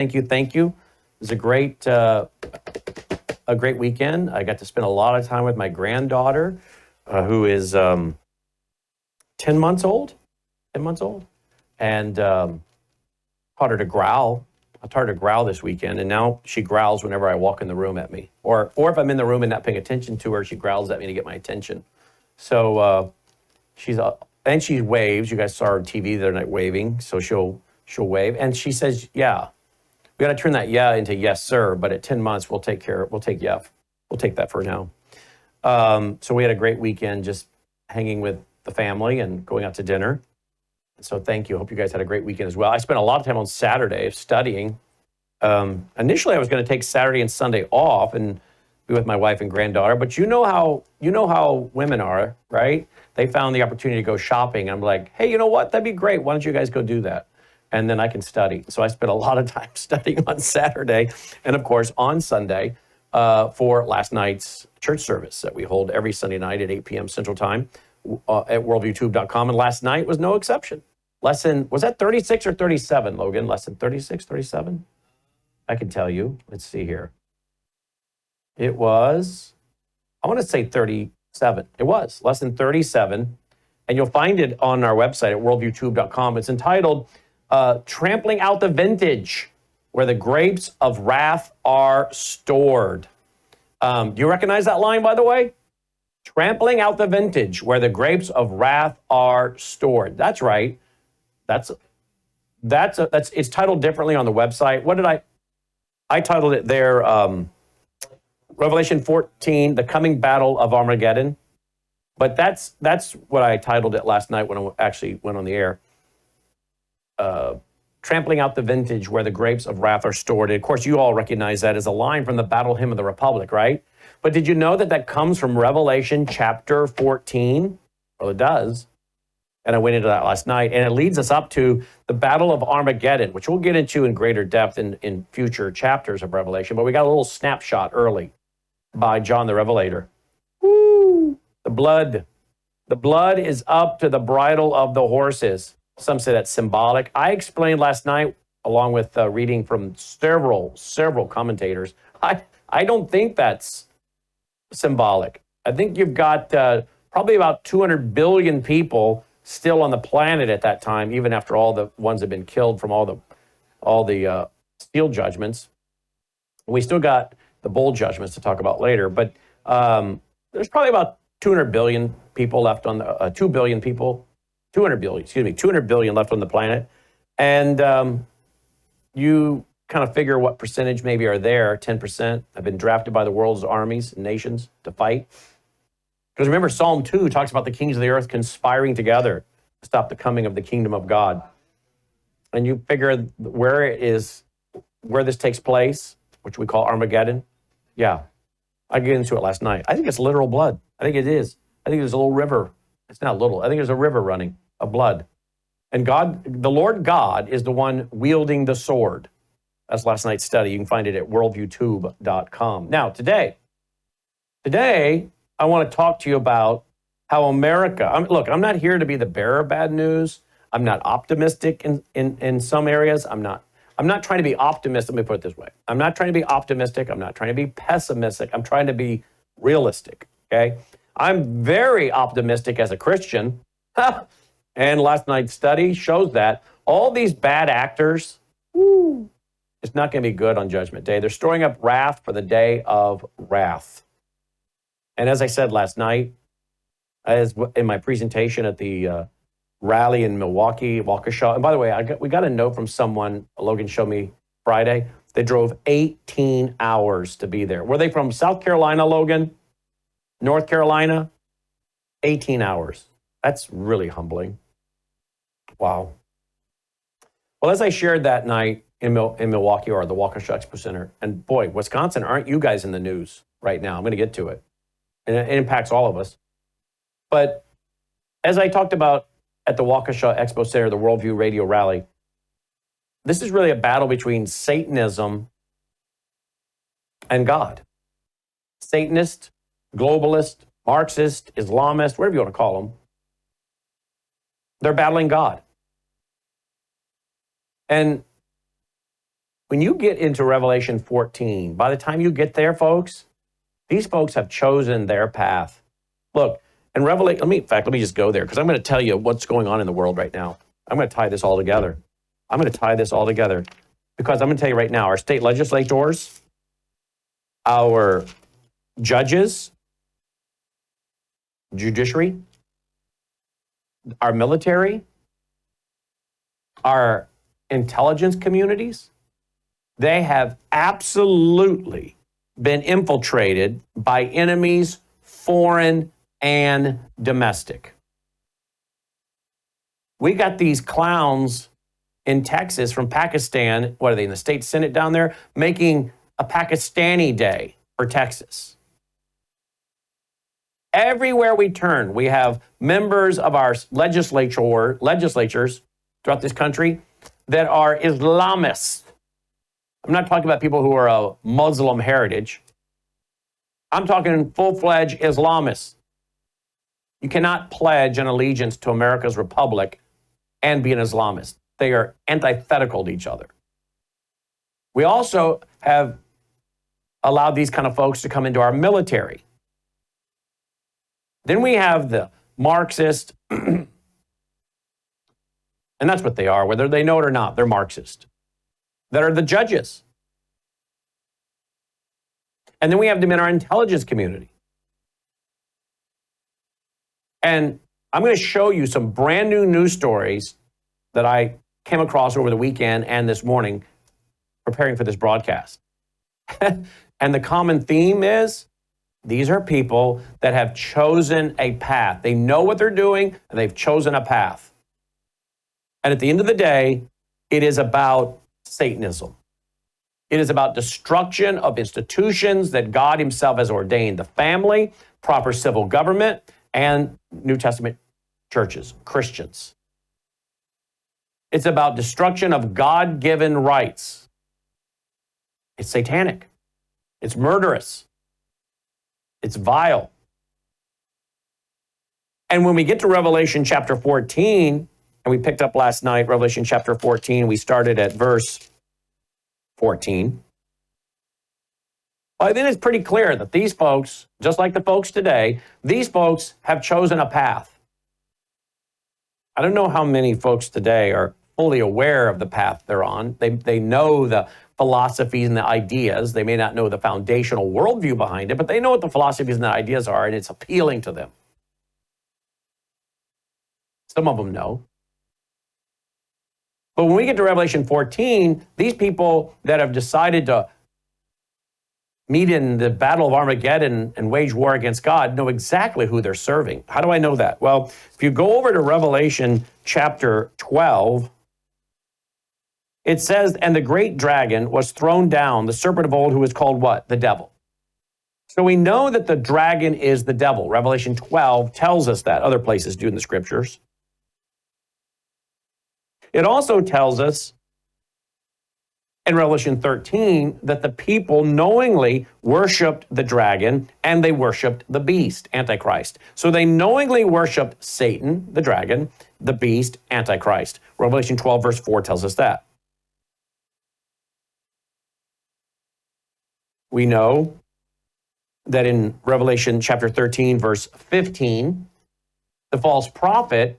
Thank you. It was a great weekend. I got to spend a lot of time with my granddaughter, who is 10 months old. And taught her to growl. I taught her to growl this weekend, and now she growls whenever I walk in the room at me. Or if I'm in the room and not paying attention to her, she growls at me to get my attention. So and she waves. You guys saw her on TV the other night waving, so she'll wave. And she says, yeah. We got to turn that yeah into yes, sir. But at 10 months, we'll take yeah. We'll take that for now. So we had a great weekend just hanging with the family and going out to dinner. So thank you. Hope you guys had a great weekend as well. I spent a lot of time on Saturday studying. Initially, I was going to take Saturday and Sunday off and be with my wife and granddaughter. But you know how women are, right? They found the opportunity to go shopping. I'm like, hey, you know what? That'd be great. Why don't you guys go do that? And then I can study. So I spent a lot of time studying on Saturday and, of course, on Sunday for last night's church service that we hold every Sunday night at 8 p.m. Central Time at worldviewtube.com. And last night was no exception. Was that 36 or 37, Logan? Lesson 36, 37? I can tell you. Let's see here. It was, I want to say 37. It was lesson 37. And you'll find it on our website at worldviewtube.com. It's entitled, Trampling Out the Vintage, where the grapes of wrath are stored. Do you recognize that line, by the way? Trampling out the vintage, where the grapes of wrath are stored. That's right. It's titled differently on the website. What did I titled it there, Revelation 14, The Coming Battle of Armageddon. But that's what I titled it last night when I actually went on the air. Trampling out the vintage where the grapes of wrath are stored. And of course, you all recognize that as a line from the Battle Hymn of the Republic, right? But did you know that comes from Revelation chapter 14? Well, it does. And I went into that last night. And it leads us up to the Battle of Armageddon, which we'll get into in greater depth in future chapters of Revelation. But we got a little snapshot early by John the Revelator. Woo! The blood is up to the bridle of the horses. Some say that's symbolic. I explained last night, along with reading from several commentators, I don't think that's symbolic. I think you've got probably about 200 billion people still on the planet at that time, even after all the ones have been killed from all the steel judgments. We still got the bowl judgments to talk about later, but there's probably about 200 billion people left on the 200 billion left on the planet. And you kind of figure what percentage maybe are there. 10% have been drafted by the world's armies and nations to fight. Because remember, Psalm 2 talks about the kings of the earth conspiring together to stop the coming of the kingdom of God. And you figure where this takes place, which we call Armageddon. Yeah, I get into it last night. I think it's literal blood. I think it is. I think there's a little river. It's not little. I think there's a river running of blood. And God, the Lord God, is the one wielding the sword. That's last night's study. You can find it at worldviewtube.com. Now, today, I want to talk to you about how America, I'm not here to be the bearer of bad news. I'm not optimistic in some areas. I'm not trying to be optimistic. Let me put it this way. I'm not trying to be optimistic. I'm not trying to be pessimistic. I'm trying to be realistic, okay? I'm very optimistic as a Christian. And last night's study shows that all these bad actors, it's not going to be good on Judgment Day. They're storing up wrath for the day of wrath. And as I said last night, as in my presentation at the rally in Milwaukee, Waukesha, and by the way, we got a note from someone, Logan showed me Friday, they drove 18 hours to be there. Were they from South Carolina, Logan? North Carolina? 18 hours. That's really humbling. Wow. Well, as I shared that night in Milwaukee, or the Waukesha Expo Center, and boy, Wisconsin, aren't you guys in the news right now? I'm going to get to it. And it impacts all of us. But as I talked about at the Waukesha Expo Center, the Worldview Radio Rally, this is really a battle between Satanism and God. Satanist, globalist, Marxist, Islamist, whatever you want to call them, they're battling God. And when you get into Revelation 14, by the time you get there, folks, these folks have chosen their path. Look, in Revelation, let me just go there because I'm going to tell you what's going on in the world right now. I'm going to tie this all together. Because I'm going to tell you right now, our state legislators, our judges, judiciary, our military, our intelligence communities, they have absolutely been infiltrated by enemies, foreign and domestic. We got these clowns in Texas from Pakistan, what are they, in the state Senate down there, making a Pakistani day for Texas. Everywhere we turn, we have members of our legislatures throughout this country that are Islamists. I'm not talking about people who are of Muslim heritage. I'm talking full-fledged Islamists. You cannot pledge an allegiance to America's republic and be an Islamist. They are antithetical to each other. We also have allowed these kind of folks to come into our military. Then we have the Marxist, and that's what they are, whether they know it or not, they're Marxist, that are the judges. And then we have them in our intelligence community. And I'm going to show you some brand new news stories that I came across over the weekend and this morning preparing for this broadcast. And the common theme is these are people that have chosen a path. They know what they're doing and they've chosen a path. And at the end of the day, it is about Satanism. It is about destruction of institutions that God himself has ordained, the family, proper civil government, and New Testament churches, Christians. It's about destruction of God-given rights. It's satanic. It's murderous. It's vile. And when we get to Revelation chapter 14, and we picked up last night, Revelation chapter 14, we started at verse 14. Well, then it's pretty clear that these folks, just like the folks today, these folks have chosen a path. I don't know how many folks today are fully aware of the path they're on. They know the philosophies and the ideas. They may not know the foundational worldview behind it, but they know what the philosophies and the ideas are, and it's appealing to them. Some of them know. But when we get to Revelation 14, these people that have decided to meet in the battle of Armageddon and wage war against God know exactly who they're serving. How do I know that? Well, if you go over to Revelation chapter 12, it says, and the great dragon was thrown down, the serpent of old who is called what? The devil. So we know that the dragon is the devil. Revelation 12 tells us that. Other places do in the scriptures. It also tells us in Revelation 13 that the people knowingly worshiped the dragon and they worshiped the beast, Antichrist. So they knowingly worshiped Satan, the dragon, the beast, Antichrist. Revelation 12 verse 4 tells us that. We know that in Revelation chapter 13 verse 15, the false prophet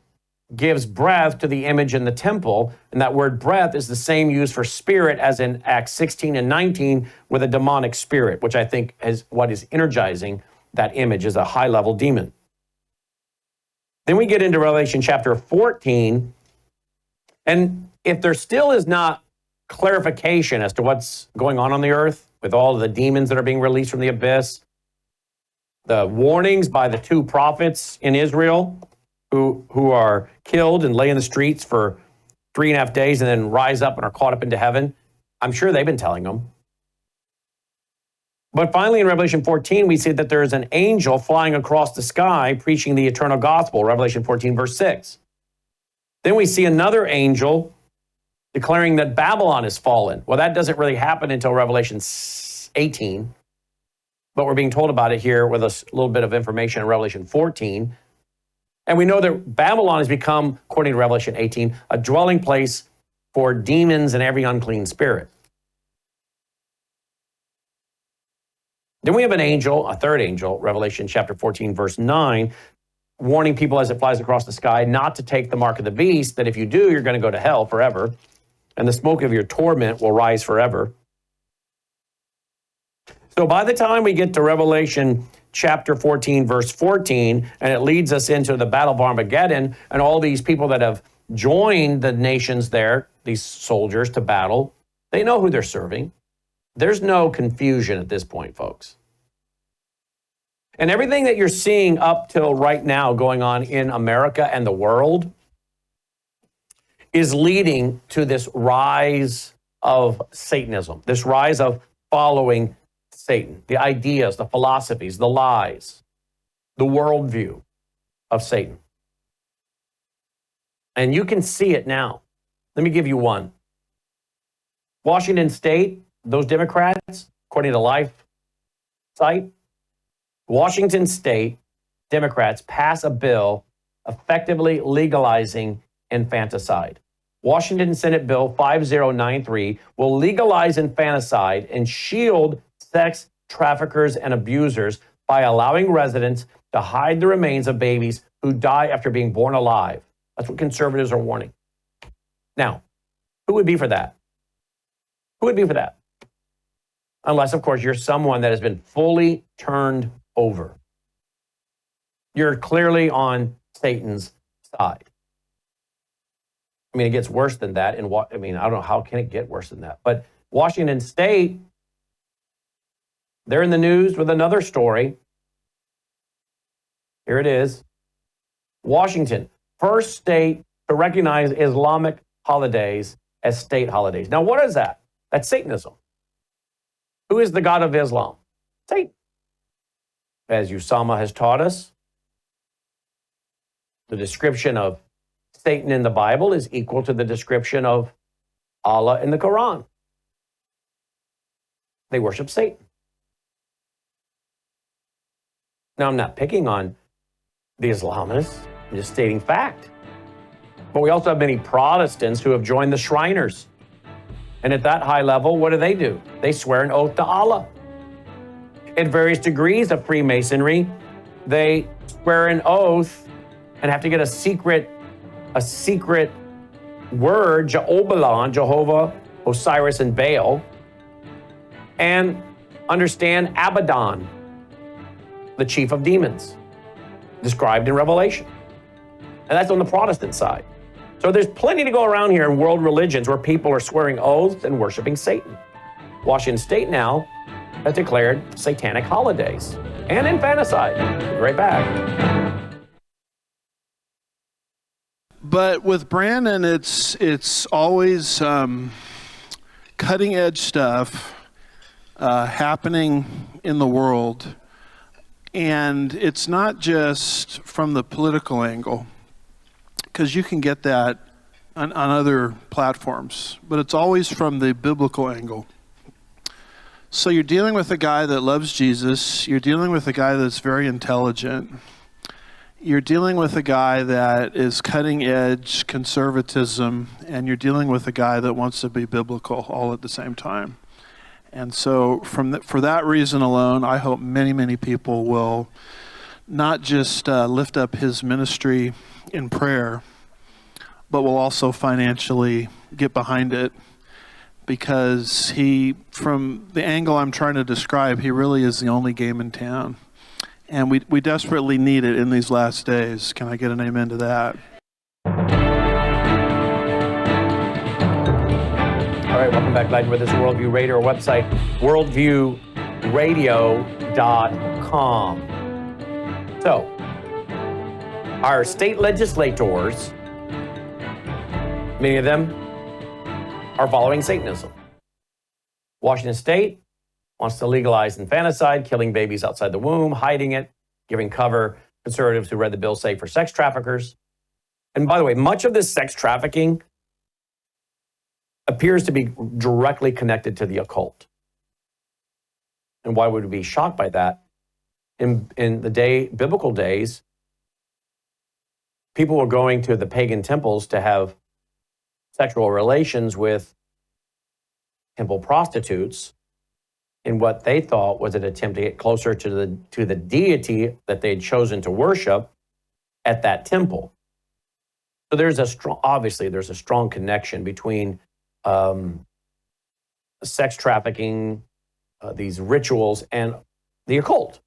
gives breath to the image in the temple. And that word breath is the same used for spirit as in Acts 16 and 19 with a demonic spirit, which I think is what is energizing that image as a high-level demon. Then we get into Revelation chapter 14. And if there still is not clarification as to what's going on the earth with all of the demons that are being released from the abyss, the warnings by the two prophets in Israel who are killed and lay in the streets for 3.5 days and then rise up and are caught up into heaven. I'm sure they've been telling them. But finally in Revelation 14, we see that there is an angel flying across the sky preaching the eternal gospel, Revelation 14 verse 6. Then we see another angel declaring that Babylon is fallen. Well, that doesn't really happen until Revelation 18, but we're being told about it here with a little bit of information in Revelation 14. And we know that Babylon has become, according to Revelation 18, a dwelling place for demons and every unclean spirit. Then we have an angel, a third angel, Revelation chapter 14, verse 9, warning people as it flies across the sky not to take the mark of the beast, that if you do, you're going to go to hell forever, and the smoke of your torment will rise forever. So by the time we get to Revelation chapter 14, verse 14, and it leads us into the Battle of Armageddon, and all these people that have joined the nations there, these soldiers to battle, they know who they're serving. There's no confusion at this point, folks. And everything that you're seeing up till right now going on in America and the world is leading to this rise of Satanism, this rise of following Satan, the ideas, the philosophies, the lies, the worldview of Satan. And you can see it now. Let me give you one. Washington State, those Democrats, according to Life site, Washington State Democrats pass a bill effectively legalizing infanticide. Washington Senate Bill 5093 will legalize infanticide and shield sex traffickers and abusers by allowing residents to hide the remains of babies who die after being born alive. That's what conservatives are warning. Now, who would be for that? Who would be for that? Unless, of course, you're someone that has been fully turned over. You're clearly on Satan's side. I mean, it gets worse than that. I don't know, how can it get worse than that? But Washington State, they're in the news with another story. Here it is. Washington, first state to recognize Islamic holidays as state holidays. Now, what is that? That's Satanism. Who is the God of Islam? Satan. As Usama has taught us, the description of Satan in the Bible is equal to the description of Allah in the Quran. They worship Satan. Now, I'm not picking on the Islamists. I'm just stating fact. But we also have many Protestants who have joined the Shriners. And at that high level, what do? They swear an oath to Allah. At various degrees of Freemasonry, they swear an oath and have to get a secret word, Jeobalan, Jehovah, Osiris, and Baal, and understand Abaddon, the chief of demons, described in Revelation. And that's on the Protestant side. So there's plenty to go around here in world religions where people are swearing oaths and worshiping Satan. Washington State now has declared satanic holidays and infanticide. Be right back. But with Brandon, it's always cutting edge stuff happening in the world. And it's not just from the political angle, because you can get that on other platforms, but it's always from the biblical angle. So you're dealing with a guy that loves Jesus, you're dealing with a guy that's very intelligent, you're dealing with a guy that is cutting edge conservatism, and you're dealing with a guy that wants to be biblical all at the same time. And so for that reason alone, I hope many, many people will not just lift up his ministry in prayer, but will also financially get behind it, because from the angle I'm trying to describe, he really is the only game in town. And we desperately need it in these last days. Can I get an amen to that? All right, welcome back, Live with this Worldview Radio, our website, worldviewradio.com. So, our state legislators, many of them are following Satanism. Washington State wants to legalize infanticide, killing babies outside the womb, hiding it, giving cover. Conservatives who read the bill say for sex traffickers. And by the way, much of this sex trafficking appears to be directly connected to the occult. And why would we be shocked by that? In the biblical days, people were going to the pagan temples to have sexual relations with temple prostitutes in what they thought was an attempt to get closer to the deity that they had chosen to worship at that temple. So there's a strong connection between sex trafficking, these rituals, and the occult.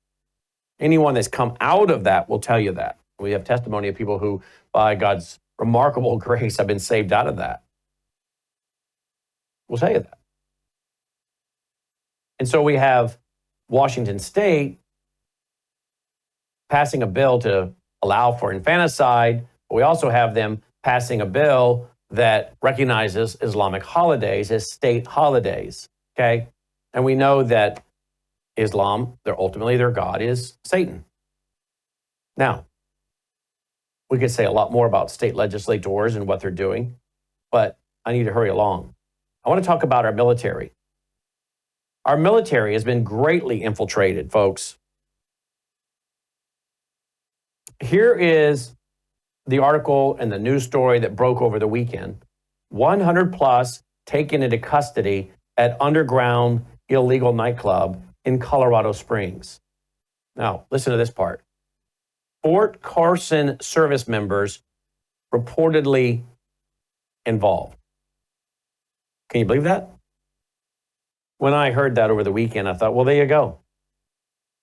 Anyone that's come out of that will tell you that. We have testimony of people who, by God's remarkable grace, have been saved out of that. We'll tell you that. And so we have Washington State passing a bill to allow for infanticide, but we also have them passing a bill that recognizes Islamic holidays as state holidays, okay? And we know that Islam, ultimately their God is Satan. Now, we could say a lot more about state legislators and what they're doing, but I need to hurry along. I want to talk about our military. Our military has been greatly infiltrated, folks. Here is the article and the news story that broke over the weekend. 100 plus taken into custody at underground illegal nightclub in Colorado Springs. Now, listen to this part. Fort Carson service members reportedly involved. Can you believe that? When I heard that over the weekend, I thought, well, there you go.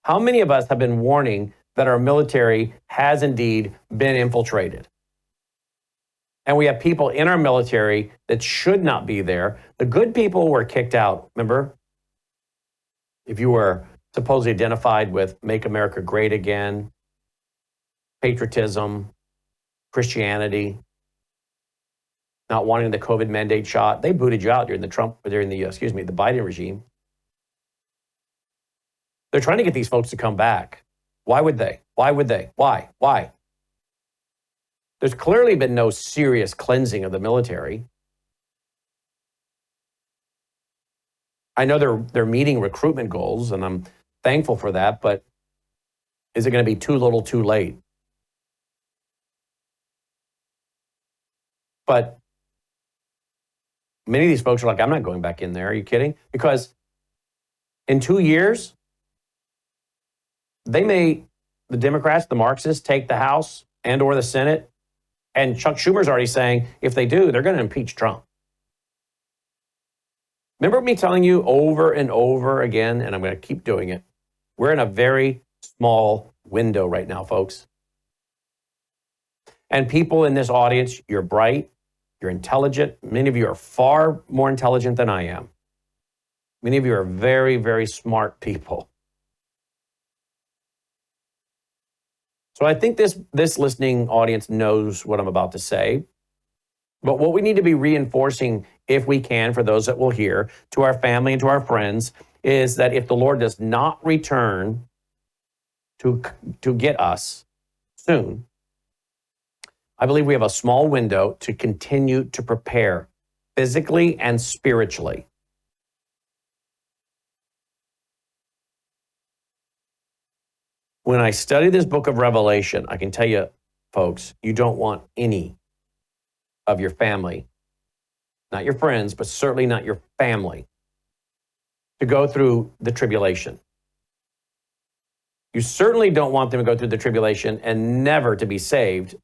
How many of us have been warning that our military has indeed been infiltrated? And we have people in our military that should not be there. The good people were kicked out, remember? If you were supposedly identified with Make America Great Again, patriotism, Christianity, not wanting the COVID mandate shot, they booted you out during the Biden regime. They're trying to get these folks to come back. Why would they? Why? There's clearly been no serious cleansing of the military. I know they're meeting recruitment goals, and I'm thankful for that, but is it going to be too little too late? But many of these folks are like, I'm not going back in there. Are you kidding? Because in 2 years, the Democrats, the Marxists, take the House and or the Senate. And Chuck Schumer's already saying, if they do, they're going to impeach Trump. Remember me telling you over and over again, and I'm going to keep doing it, we're in a very small window right now, folks. And people in this audience, you're bright, you're intelligent. Many of you are far more intelligent than I am. Many of you are very, very smart people. So I think this listening audience knows what I'm about to say. But what we need to be reinforcing, if we can, for those that will hear, to our family and to our friends, is that if the Lord does not return to get us soon, I believe we have a small window to continue to prepare physically and spiritually. When I study this book of Revelation, I can tell you, folks, you don't want any of your family, not your friends, but certainly not your family, to go through the tribulation. You certainly don't want them to go through the tribulation and never to be saved,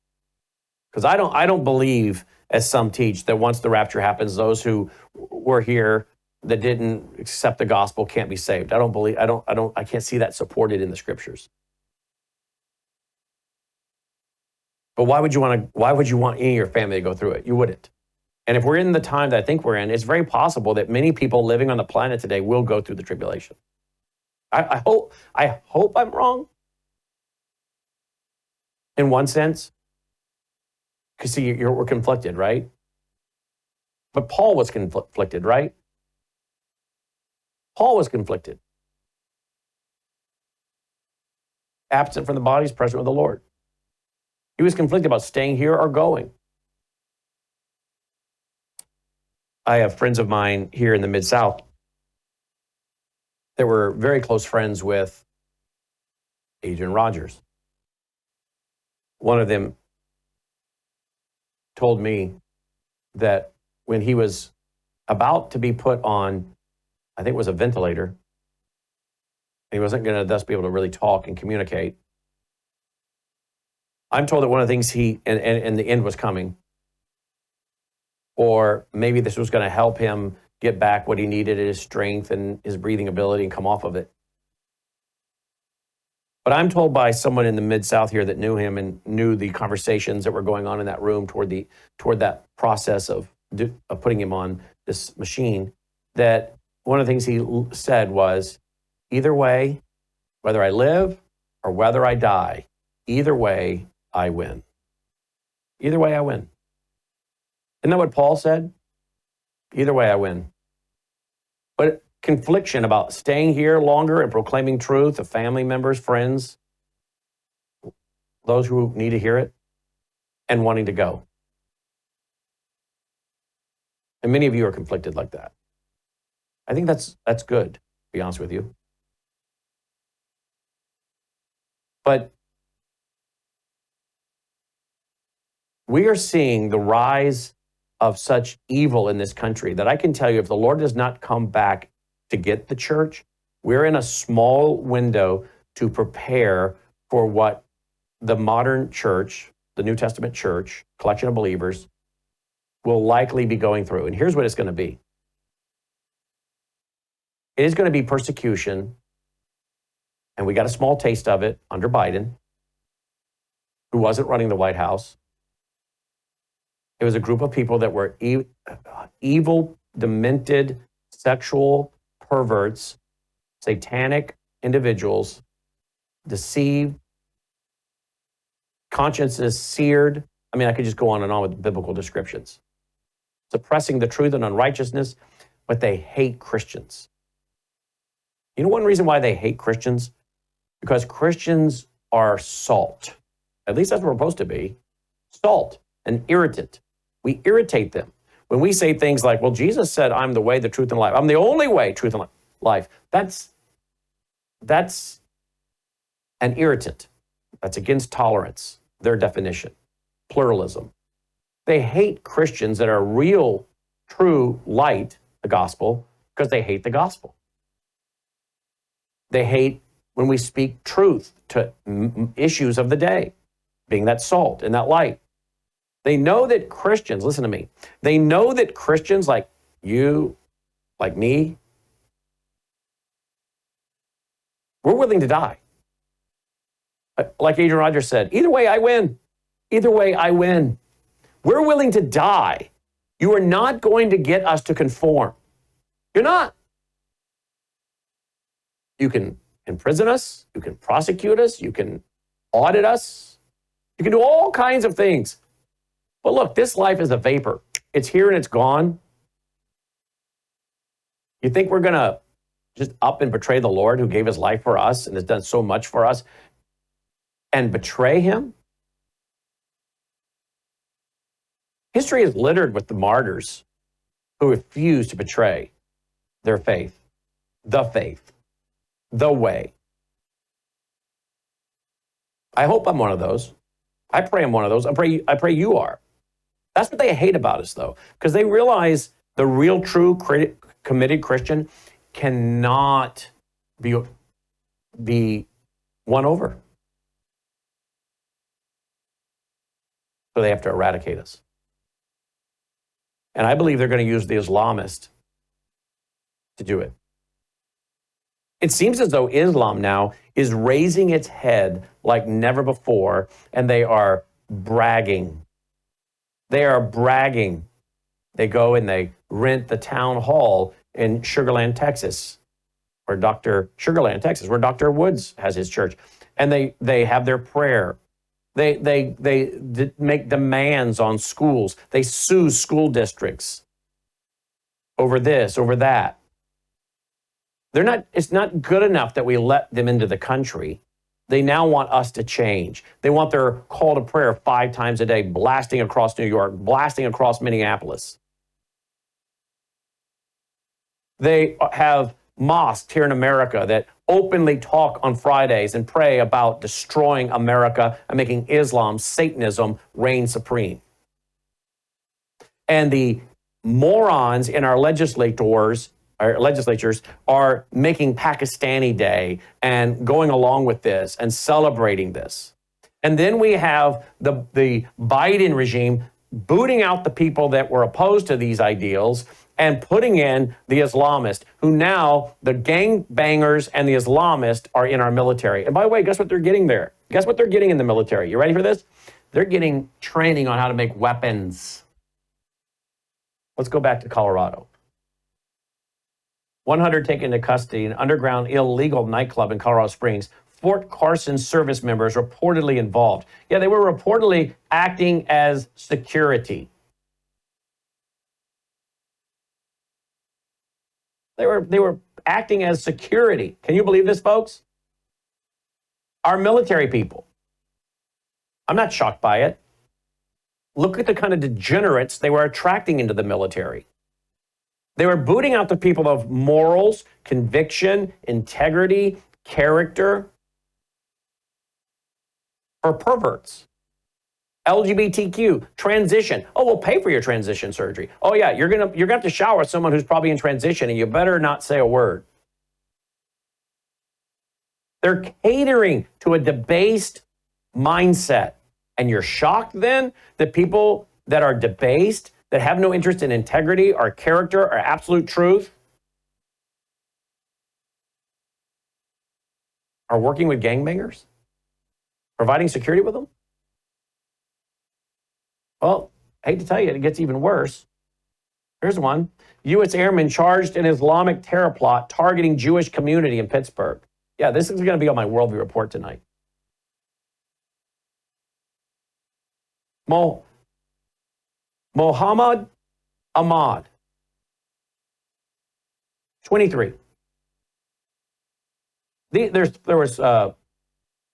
because I don't believe, as some teach, that once the rapture happens, those who were here that didn't accept the gospel can't be saved. I can't see that supported in the scriptures. But why would you want any of your family to go through it? You wouldn't. And if we're in the time that I think we're in, it's very possible that many people living on the planet today will go through the tribulation. I hope I'm wrong in one sense. Because see, we're conflicted, right? But Paul was conflicted, right? Paul was conflicted. Absent from the body is present with the Lord. He was conflicted about staying here or going. I have friends of mine here in the Mid-South that were very close friends with Adrian Rogers. One of them told me that when he was about to be put on, I think it was a ventilator, He wasn't going to thus be able to really talk and communicate. I'm told that one of the things and the end was coming. Or maybe this was going to help him get back what he needed, his strength and his breathing ability, and come off of it. But I'm told by someone in the Mid-South here that knew him and knew the conversations that were going on in that room toward that process of putting him on this machine, that one of the things he said was, either way, whether I live or whether I die, either way, I win. Either way, I win. Isn't that what Paul said? Either way, I win. But confliction about staying here longer and proclaiming truth to family members, friends, those who need to hear it, and wanting to go. And many of you are conflicted like that. I think that's good, to be honest with you. But we are seeing the rise of such evil in this country that I can tell you, if the Lord does not come back to get the church, we're in a small window to prepare for what the modern church, the New Testament church, collection of believers, will likely be going through. And here's what it's going to be. It is going to be persecution, and we got a small taste of it under Biden, who wasn't running the White House. It was a group of people that were evil, demented, sexual perverts, satanic individuals, deceived, consciences seared. I mean, I could just go on and on with biblical descriptions. Suppressing the truth and unrighteousness, but they hate Christians. You know one reason why they hate Christians? Because Christians are salt. At least that's what we're supposed to be. Salt, an irritant. We irritate them. When we say things like, well, Jesus said, I'm the way, the truth, and life. I'm the only way, truth, and life. That's an irritant. That's against tolerance, their definition. Pluralism. They hate Christians that are real, true light, the gospel, because they hate the gospel. They hate when we speak truth to issues of the day, being that salt and that light. They know that Christians, listen to me, they know that Christians like you, like me, we're willing to die. Like Adrian Rogers said, either way I win. Either way I win. We're willing to die. You are not going to get us to conform. You're not. You can imprison us. You can prosecute us. You can audit us. You can do all kinds of things. But look, this life is a vapor. It's here and it's gone. You think we're going to just up and betray the Lord who gave his life for us and has done so much for us and betray him? History is littered with the martyrs who refuse to betray their faith, the way. I hope I'm one of those. I pray I'm one of those. I pray you are. That's what they hate about us, though, because they realize the real, true, committed Christian cannot be won over. So they have to eradicate us. And I believe they're going to use the Islamists to do it. It seems as though Islam now is raising its head like never before, and they are bragging. They are bragging. They go and they rent the town hall in Sugarland, Texas, where Dr. Woods has his church. And they have their prayer. They make demands on schools. They sue school districts over this, over that. It's not good enough that we let them into the country. They now want us to change. They want their call to prayer 5 times a day, blasting across New York, blasting across Minneapolis. They have mosques here in America that openly talk on Fridays and pray about destroying America and making Islam, Satanism, reign supreme. And the morons in our legislators our legislatures are making Pakistani Day and going along with this and celebrating this. And then we have the Biden regime booting out the people that were opposed to these ideals and putting in the Islamists, who now the gangbangers and the Islamists are in our military. And by the way, guess what they're getting there? Guess what they're getting in the military? You ready for this? They're getting training on how to make weapons. Let's go back to Colorado. 100 taken into custody in an underground illegal nightclub in Colorado Springs. Fort Carson service members reportedly involved. Yeah, they were reportedly acting as security. They were acting as security. Can you believe this, folks? Our military people. I'm not shocked by it. Look at the kind of degenerates they were attracting into the military. They were booting out the people of morals, conviction, integrity, character, for perverts. LGBTQ, transition. Oh, we'll pay for your transition surgery. Oh yeah, you're gonna have to shower with someone who's probably in transition, and you better not say a word. They're catering to a debased mindset. And you're shocked then that people that are debased, that have no interest in integrity or character or absolute truth, are working with gangbangers? Providing security with them? Well, I hate to tell you, it gets even worse. Here's one. U.S. airmen charged in Islamic terror plot targeting Jewish community in Pittsburgh. Yeah, this is going to be on my Worldview Report tonight. Mohammed Ahmad, 23. There was, I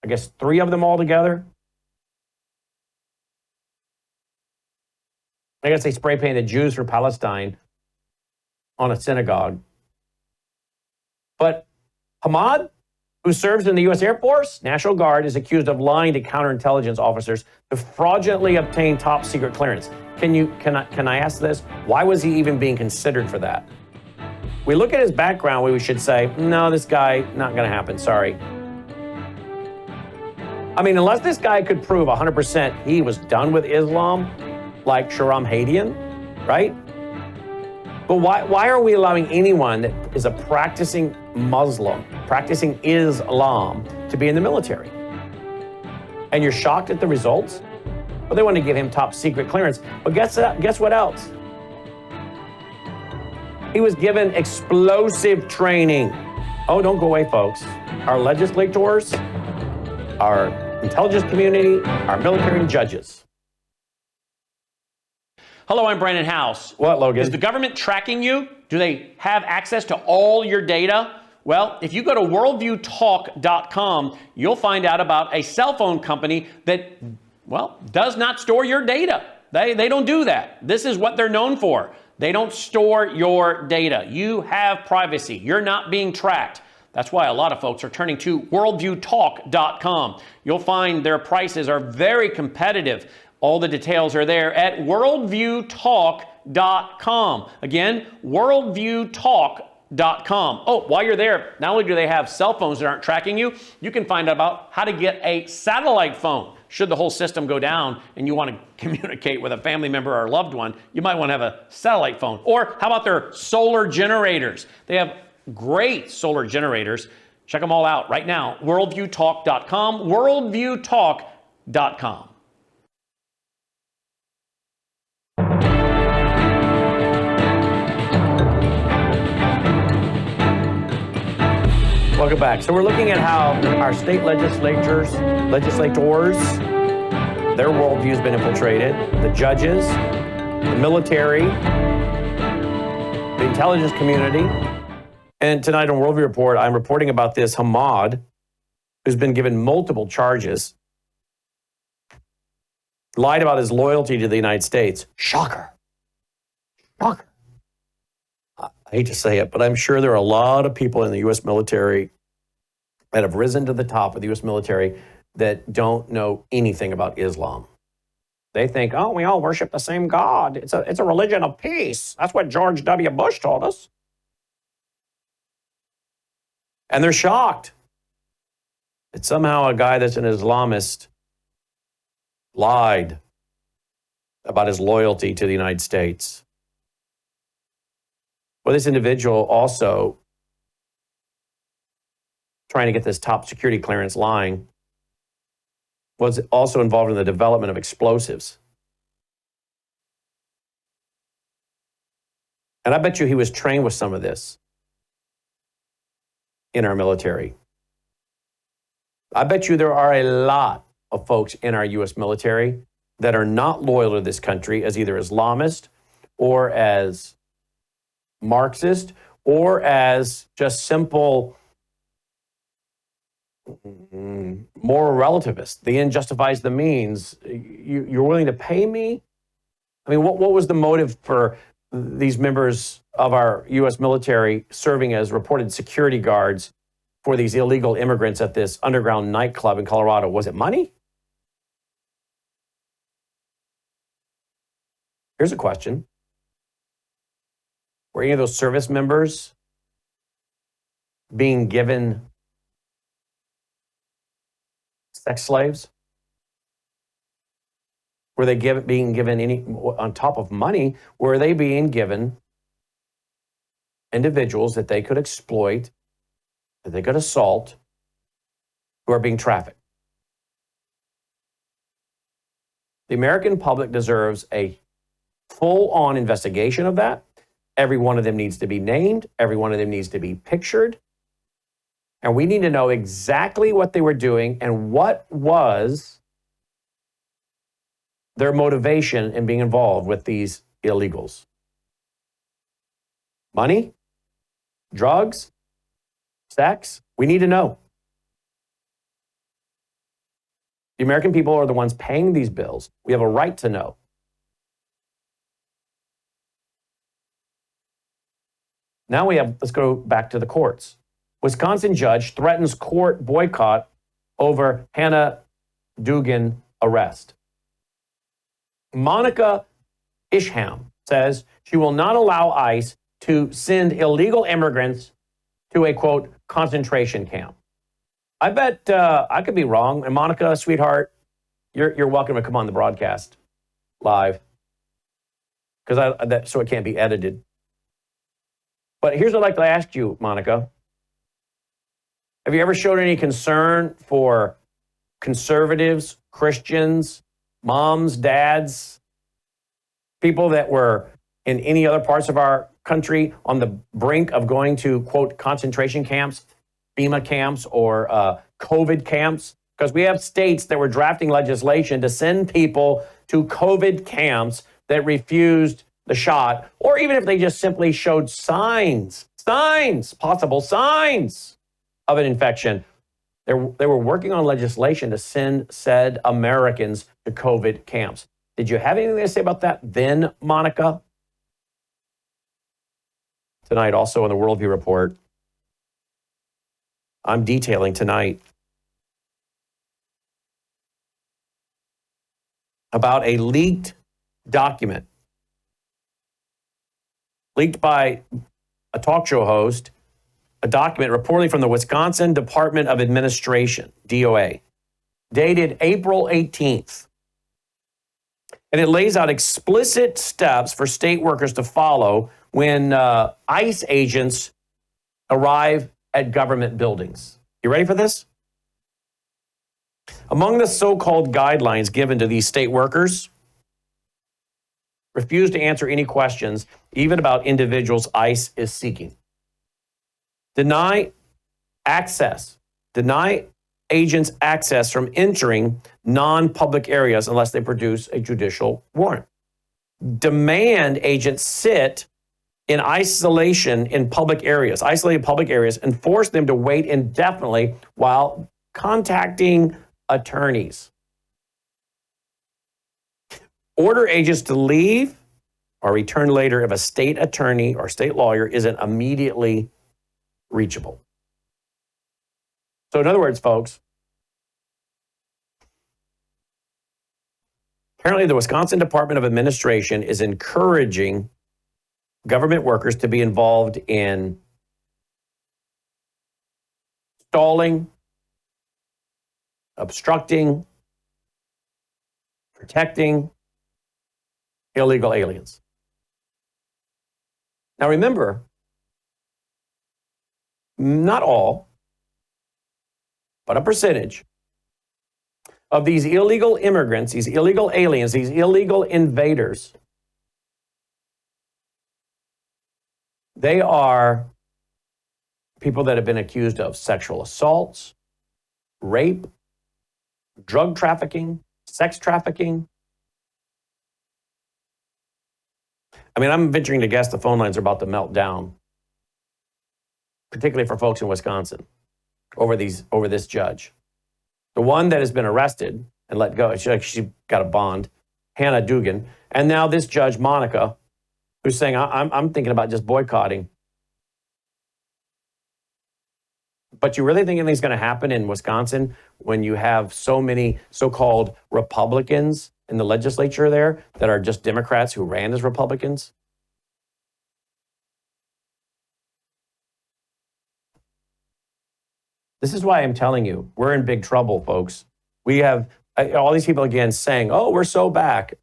guess, 3 of them all together. I guess they spray painted Jews for Palestine on a synagogue. But Ahmad, who serves in the U.S. Air Force, National Guard, is accused of lying to counterintelligence officers to fraudulently obtain top secret clearance. Can I ask this? Why was he even being considered for that? We look at his background, we should say, no, this guy, not going to happen, sorry. I mean, unless this guy could prove 100% he was done with Islam, like Shahram Hadian, right? But why are we allowing anyone that is a practicing Muslim, practicing Islam, to be in the military? And you're shocked at the results? Well, they want to give him top secret clearance. But guess what else? He was given explosive training. Oh, don't go away, folks. Our legislators, our intelligence community, our military and judges. Hello, I'm Brandon House. What, Logan? Is the government tracking you? Do they have access to all your data? Well, if you go to worldviewtalk.com, you'll find out about a cell phone company that, well, does not store your data. They don't do that. This is what they're known for. They don't store your data. You have privacy. You're not being tracked. That's why a lot of folks are turning to worldviewtalk.com. You'll find their prices are very competitive. All the details are there at worldviewtalk.com. Again, worldviewtalk.com. Oh, while you're there, not only do they have cell phones that aren't tracking you, you can find out about how to get a satellite phone. Should the whole system go down and you want to communicate with a family member or a loved one, you might want to have a satellite phone. Or how about their solar generators? They have great solar generators. Check them all out right now. Worldviewtalk.com, worldviewtalk.com. Welcome back. So we're looking at how our state legislators, their worldview has been infiltrated, the judges, the military, the intelligence community. And tonight on Worldview Report, I'm reporting about this Ahmad, who's been given multiple charges, lied about his loyalty to the United States. Shocker. Shocker. I hate to say it, but I'm sure there are a lot of people in the U.S. military that have risen to the top of the U.S. military that don't know anything about Islam. They think, oh, we all worship the same God. It's a religion of peace. That's what George W. Bush told us. And they're shocked that somehow a guy that's an Islamist lied about his loyalty to the United States. Well, this individual also trying to get this top security clearance lying was also involved in the development of explosives. And I bet you he was trained with some of this in our military. I bet you there are a lot of folks in our U.S. military that are not loyal to this country as either Islamist or as Marxist or as just simple moral relativist. The end justifies the means. You're willing to pay me? I mean, what was the motive for these members of our U.S. military serving as reported security guards for these illegal immigrants at this underground nightclub in Colorado? Was it money? Here's a question. Were any of those service members being given sex slaves? Were they being given any, on top of money, were they being given individuals that they could exploit, that they could assault, who are being trafficked? The American public deserves a full-on investigation of that. Every one of them needs to be named. Every one of them needs to be pictured. And we need to know exactly what they were doing and what was their motivation in being involved with these illegals. Money? Drugs? Sex? We need to know. The American people are the ones paying these bills. We have a right to know. Now let's go back to the courts. Wisconsin judge threatens court boycott over Hannah Dugan arrest. Monica Isham says she will not allow ICE to send illegal immigrants to a, quote, concentration camp. I bet I could be wrong. And Monica, sweetheart, you're welcome to come on the broadcast live so it can't be edited. But here's what I'd like to ask you, Monica. Have you ever showed any concern for conservatives, Christians, moms, dads, people that were in any other parts of our country on the brink of going to, quote, concentration camps, FEMA camps, or COVID camps? Because we have states that were drafting legislation to send people to COVID camps that refused the shot, or even if they just simply showed possible signs of an infection. They were working on legislation to send said Americans to COVID camps. Did you have anything to say about that then, Monica? Tonight, also on the Worldview Report, I'm detailing tonight about a leaked document, leaked by a talk show host, a document reportedly from the Wisconsin Department of Administration, DOA, dated April 18th. And it lays out explicit steps for state workers to follow when ICE agents arrive at government buildings. You ready for this? Among the so-called guidelines given to these state workers, refuse to answer any questions, even about individuals ICE is seeking. Deny agents access from entering non-public areas unless they produce a judicial warrant. Demand agents sit in isolation in public areas, isolated public areas, and force them to wait indefinitely while contacting attorneys. Order agents to leave or return later if a state attorney or state lawyer isn't immediately reachable. So in other words, folks, apparently the Wisconsin Department of Administration is encouraging government workers to be involved in stalling, obstructing, protecting illegal aliens. Now remember, not all, but a percentage of these illegal immigrants, these illegal aliens, these illegal invaders, they are people that have been accused of sexual assaults, rape, drug trafficking, sex trafficking. I mean, I'm venturing to guess the phone lines are about to melt down, particularly for folks in Wisconsin, over this judge. The one that has been arrested and let go, she got a bond, Hannah Dugan, and now this judge, Monica, who's saying, I'm thinking about just boycotting. But you really think anything's going to happen in Wisconsin when you have so many so-called Republicans in the legislature there that are just Democrats who ran as Republicans? This is why I'm telling you, we're in big trouble, folks. We have all these people again saying, oh, we're so back.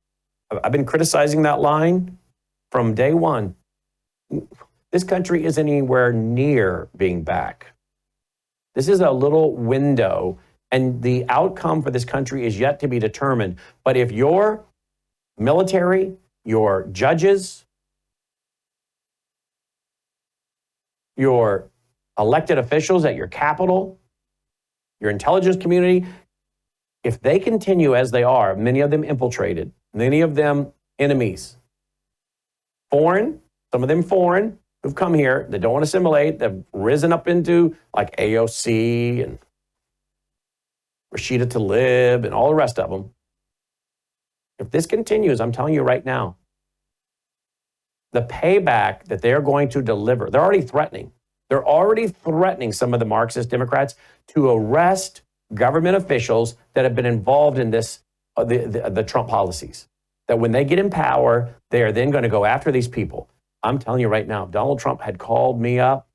I've been criticizing that line from day one. This country isn't anywhere near being back. This is a little window, and the outcome for this country is yet to be determined. But if your military, your judges, your elected officials at your Capitol, your intelligence community, if they continue as they are, many of them infiltrated, many of them enemies, foreign, some of them foreign, who've come here, that don't want to assimilate, they've risen up into like AOC and Rashida Tlaib and all the rest of them. If this continues, I'm telling you right now, the payback that they're going to deliver, they're already threatening. They're already threatening some of the Marxist Democrats to arrest government officials that have been involved in this, the Trump policies. That when they get in power, they are then going to go after these people. I'm telling you right now, Donald Trump had called me up,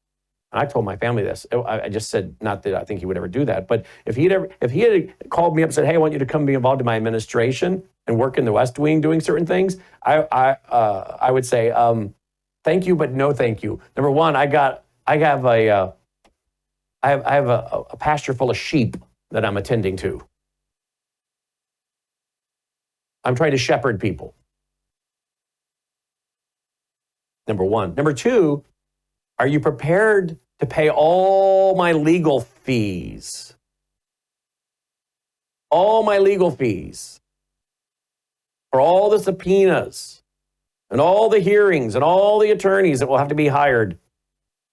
and I told my family this. I just said, not that I think he would ever do that, but if he had called me up and said, hey, I want you to come be involved in my administration and work in the West Wing doing certain things, I would say, thank you, but no thank you. Number one, I have a pasture full of sheep that I'm attending to. I'm trying to shepherd people. Number one. Number two, are you prepared to pay all my legal fees? All my legal fees for all the subpoenas and all the hearings and all the attorneys that will have to be hired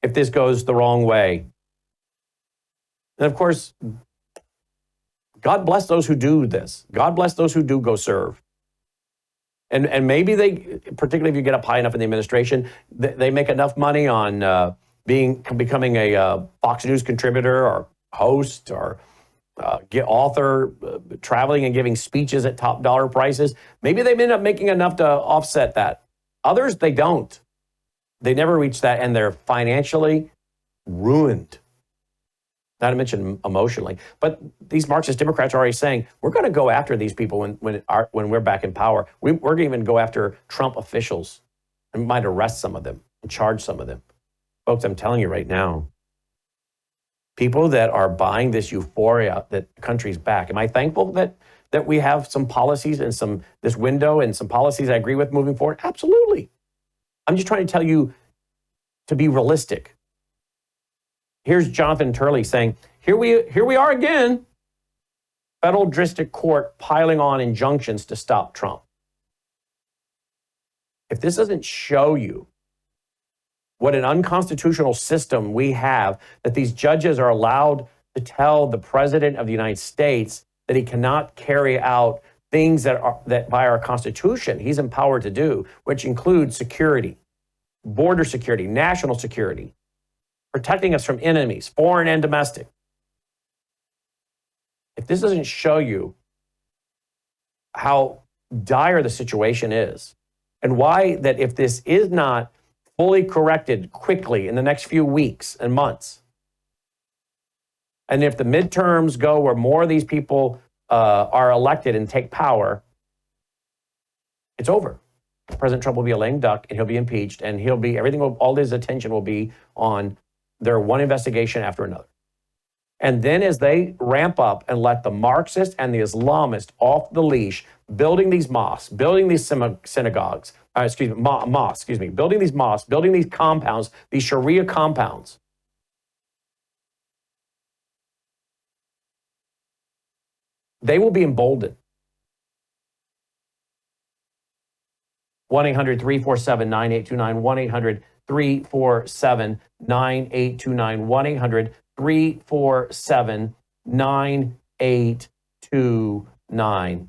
if this goes the wrong way. And of course, God bless those who do this. God bless those who do go serve. And maybe they, particularly if you get up high enough in the administration, they make enough money on becoming a Fox News contributor or host or author, traveling and giving speeches at top dollar prices. Maybe they end up making enough to offset that. Others, they don't. They never reach that, and they're financially ruined. Not to mention emotionally. But these Marxist Democrats are already saying, we're going to go after these people when we're back in power. We're going to even go after Trump officials and might arrest some of them and charge some of them. Folks, I'm telling you right now, people that are buying this euphoria that the country's back. Am I thankful that we have some policies and this window and some policies I agree with moving forward? Absolutely. I'm just trying to tell you to be realistic. Here's Jonathan Turley saying, here we are again. Federal District Court piling on injunctions to stop Trump. If this doesn't show you what an unconstitutional system we have, that these judges are allowed to tell the President of the United States that he cannot carry out things that by our Constitution he's empowered to do, which include security, border security, national security, protecting us from enemies, foreign and domestic. If this doesn't show you how dire the situation is, and why that if this is not fully corrected quickly in the next few weeks and months, And if the midterms go where more of these people are elected and take power, it's over. President Trump will be a lame duck and he'll be impeached, and all his attention will be on their one investigation after another. And then as they ramp up and let the Marxists and the Islamists off the leash, building these mosques, building these synagogues, building these mosques, building these compounds, these Sharia compounds, they will be emboldened. 1-800-347-9829, 1-800-347-9829, 1-800-347-9829.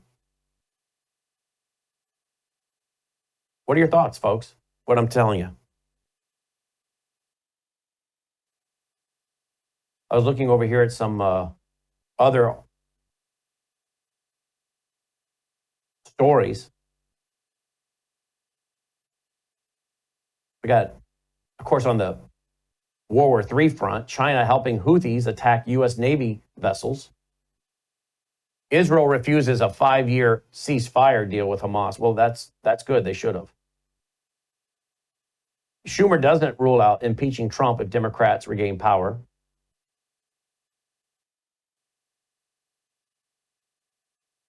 What are your thoughts, folks? What I'm telling you. I was looking over here at some other stories. We got, of course, on the World War III front, China helping Houthis attack U.S. Navy vessels. Israel refuses a 5-year ceasefire deal with Hamas. Well, that's good. They should have. Schumer doesn't rule out impeaching Trump if Democrats regain power.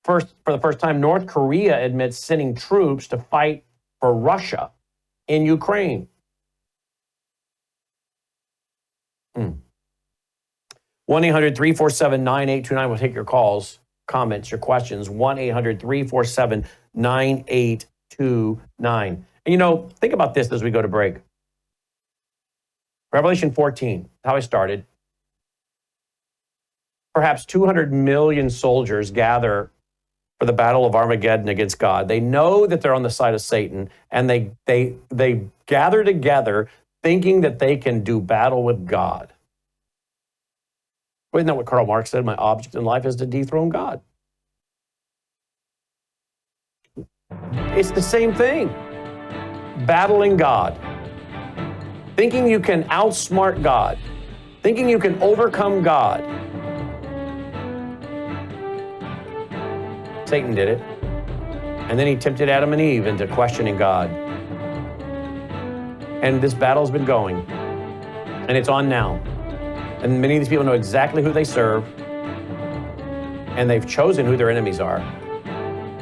For the first time, North Korea admits sending troops to fight for Russia in Ukraine. 1-800-347-9829. We'll take your calls, comments, your questions. 1-800-347-9829. And think about this as we go to break. Revelation 14, how I started. Perhaps 200 million soldiers gather for the battle of Armageddon against God. They know that they're on the side of Satan, and they gather together thinking that they can do battle with God. Well, isn't that what Karl Marx said? My object in life is to dethrone God. It's the same thing. Battling God. Thinking you can outsmart God. Thinking you can overcome God. Satan did it. And then he tempted Adam and Eve into questioning God. And this battle's been going. And it's on now. And many of these people know exactly who they serve. And they've chosen who their enemies are.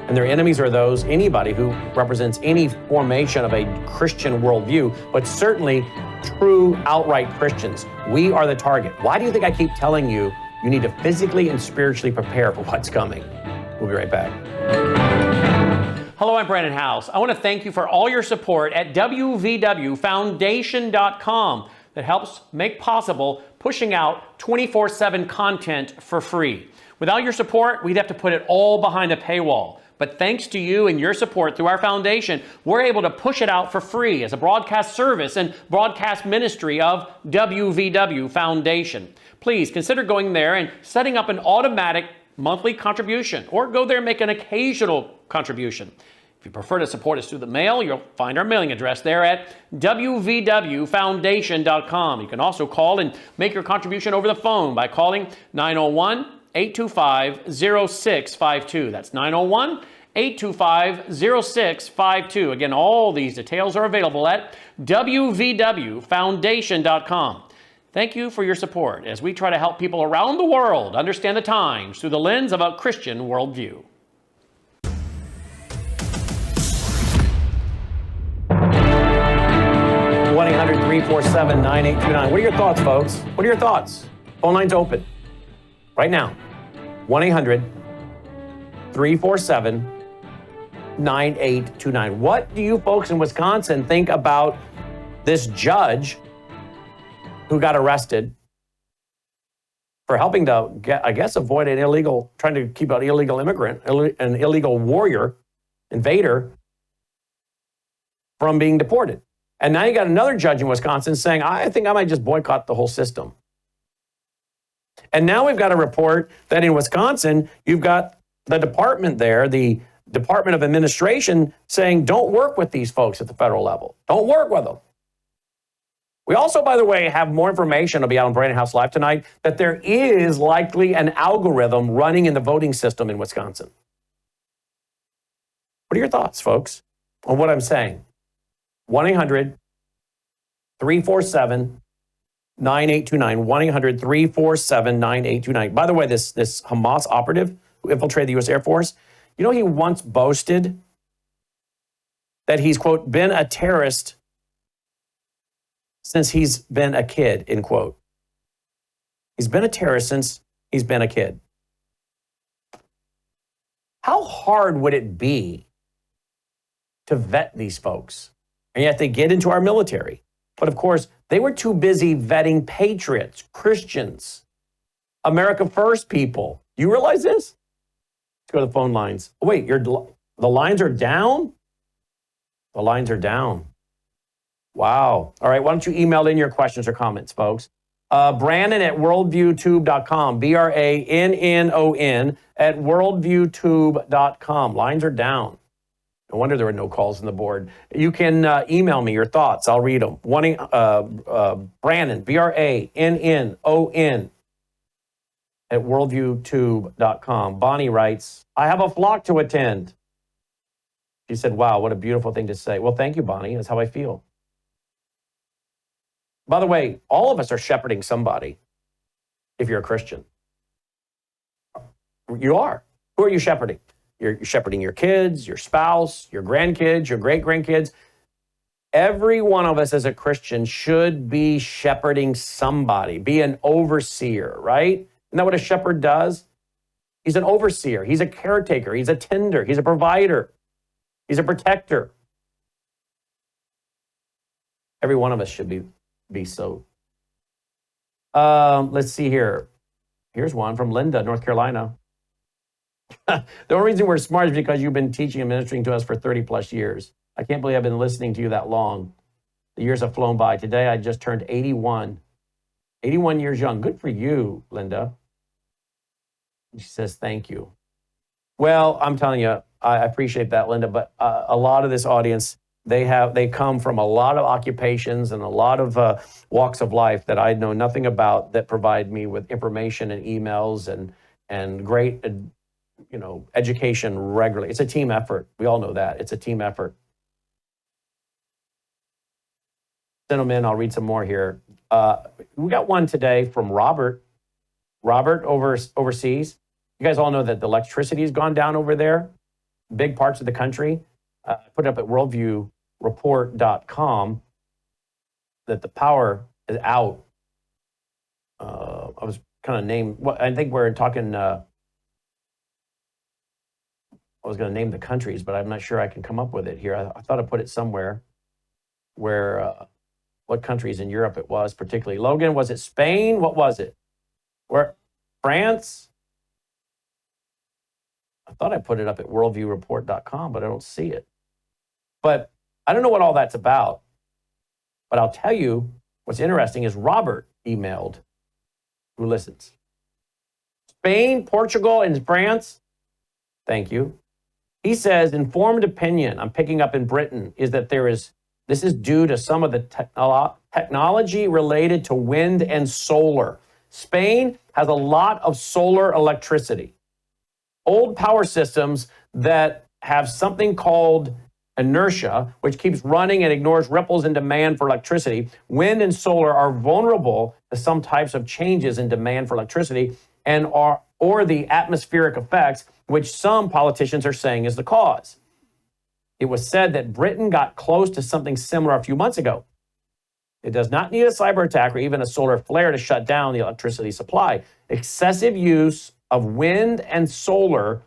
And their enemies are anybody who represents any formation of a Christian worldview, but certainly true outright Christians. We are the target. Why do you think I keep telling you you need to physically and spiritually prepare for what's coming? We'll be right back. Hello, I'm Brandon House. I want to thank you for all your support at www.foundation.com that helps make possible pushing out 24/7 content for free. Without your support, we'd have to put it all behind a paywall. But thanks to you and your support through our foundation, we're able to push it out for free as a broadcast service and broadcast ministry of WVW Foundation. Please consider going there and setting up an automatic monthly contribution, or go there and make an occasional contribution. If you prefer to support us through the mail, you'll find our mailing address there at wvwfoundation.com. You can also call and make your contribution over the phone by calling 901-825-0652. That's 901-825-0652. Again, all these details are available at wvwfoundation.com. Thank you for your support as we try to help people around the world understand the times through the lens of a Christian worldview. 1-800-347-9829. What are your thoughts, folks? What are your thoughts? Phone line's open right now. 1-800-347-9829. What do you folks in Wisconsin think about this judge who got arrested for helping to avoid trying to keep an illegal immigrant, an illegal warrior, invader from being deported? And now you got another judge in Wisconsin saying, I think I might just boycott the whole system. And now we've got a report that in Wisconsin, you've got the department there, the Department of Administration, saying, don't work with these folks at the federal level. Don't work with them. We also, by the way, have more information. It'll be out on Brandon House Live tonight, that there is likely an algorithm running in the voting system in Wisconsin. What are your thoughts, folks, on what I'm saying? 1-800-347-9829. 1-800-347-9829. By the way, this Hamas operative who infiltrated the U.S. Air Force, you know, he once boasted that he's, quote, been a terrorist since he's been a kid, end quote. He's been a terrorist since he's been a kid. How hard would it be to vet these folks? And yet they get into our military. But of course, they were too busy vetting patriots, Christians, America First people. You realize this? Let's go to the phone lines. Oh, wait, the lines are down? The lines are down. Wow. All right, why don't you email in your questions or comments, folks? Brandon at worldviewtube.com, BRANNON at worldviewtube.com. Lines are down. No wonder there were no calls on the board. You can email me your thoughts. I'll read them. Brandon, BRANNON at worldviewtube.com. Bonnie writes, I have a flock to attend. She said, wow, what a beautiful thing to say. Well, thank you, Bonnie. That's how I feel. By the way, all of us are shepherding somebody if you're a Christian. You are. Who are you shepherding? You're shepherding your kids, your spouse, your grandkids, your great-grandkids. Every one of us as a Christian should be shepherding somebody, be an overseer, right? Isn't that what a shepherd does? He's an overseer. He's a caretaker. He's a tender. He's a provider. He's a protector. Every one of us should be so. Let's see here. Here's one from Linda, North Carolina. The only reason we're smart is because you've been teaching and ministering to us for 30 plus years. I can't believe I've been listening to you that long. The years have flown by. Today, I just turned 81. 81 years young. Good for you, Linda. She says, thank you. Well, I'm telling you, I appreciate that, Linda, but a lot of this audience, they come from a lot of occupations and a lot of walks of life that I know nothing about, that provide me with information and emails and great education regularly. It's a team effort. We all know that. It's a team effort. Gentlemen, I'll read some more here. We got one today from Robert. Robert overseas. You guys all know that the electricity has gone down over there, big parts of the country. Put it up at worldviewreport.com that the power is out. I was kind of named, well, I think we're talking, I was going to name the countries, but I'm not sure I can come up with it here. I thought I put it somewhere where, what countries in Europe it was particularly. Logan, was it Spain? What was it? Where? France? I thought I put it up at worldviewreport.com, but I don't see it. But I don't know what all that's about. But I'll tell you what's interesting is Robert emailed, who listens. Spain, Portugal, and France. Thank you. He says, informed opinion I'm picking up in Britain is that this is due to some of the technology related to wind and solar. Spain has a lot of solar electricity. Old power systems that have something called inertia, which keeps running and ignores ripples in demand for electricity. Wind and solar are vulnerable to some types of changes in demand for electricity or the atmospheric effects, which some politicians are saying is the cause. It was said that Britain got close to something similar a few months ago. It does not need a cyber attack or even a solar flare to shut down the electricity supply. Excessive use of wind and solar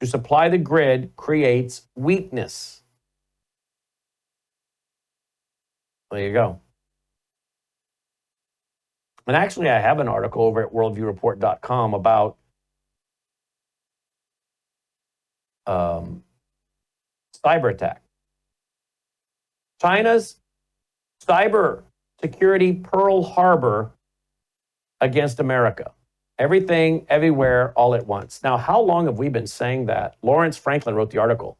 to supply the grid creates weakness. There you go. And actually, I have an article over at worldviewreport.com about cyber attack. China's cyber security Pearl Harbor against America. Everything, everywhere, all at once. Now, how long have we been saying that? Lawrence Franklin wrote the article.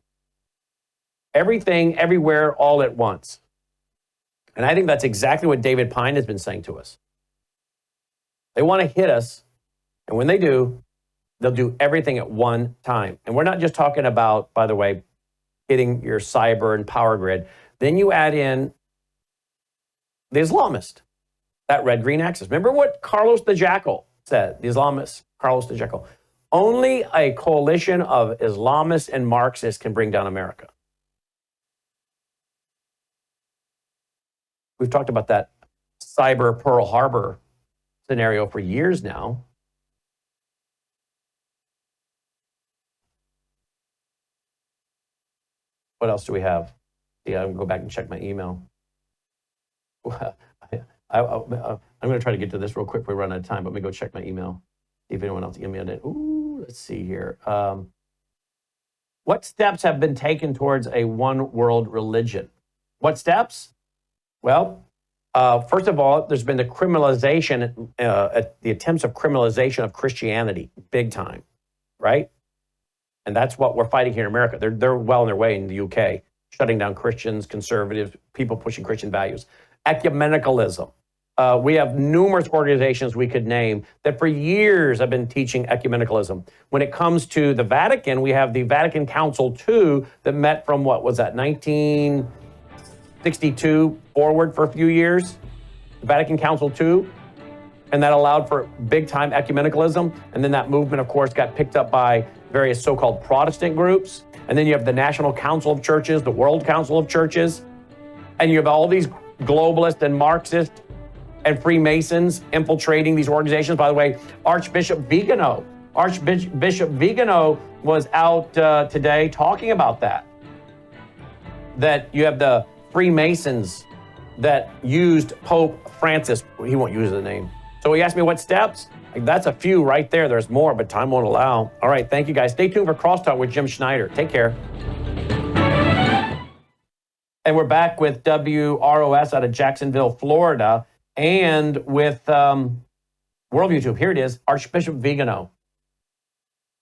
Everything, everywhere, all at once. And I think that's exactly what David Pine has been saying to us. They want to hit us, and when they do, they'll do everything at one time. And we're not just talking about, by the way, hitting your cyber and power grid. Then you add in the Islamist, that red-green axis. Remember what Carlos the Jackal said, the Islamist, Carlos the Jackal. Only a coalition of Islamists and Marxists can bring down America. We've talked about that cyber Pearl Harbor scenario for years now. What else do we have? Yeah, I'm going to go back and check my email. I'm going to try to get to this real quick. We run out of time, but let me go check my email. See if anyone else emailed it. Ooh, let's see here. What steps have been taken towards a one world religion? What steps? Well, first of all, there's been the criminalization, the attempts of criminalization of Christianity, big time, right? And that's what we're fighting here in America. They're well on their way in the UK, shutting down Christians, conservatives, people pushing Christian values. Ecumenicalism. We have numerous organizations we could name that for years have been teaching ecumenicalism. When it comes to the Vatican, we have the Vatican Council II that met from, what was that, 1962 forward for a few years. The Vatican Council II. And that allowed for big-time ecumenicalism. And then that movement, of course, got picked up by various so-called Protestant groups. And then you have the National Council of Churches, the World Council of Churches. And you have all these globalists and Marxists and Freemasons infiltrating these organizations. By the way, Archbishop Vigano was out today talking about that. That you have the Freemasons that used Pope Francis. He won't use the name. So he asked me what steps. That's a few right there. There's more, but time won't allow. All right, thank you guys. Stay tuned for Crosstalk with Jim Schneider. Take care. And we're back with WROS out of Jacksonville, Florida, and with World YouTube. Here it is, Archbishop Vigano.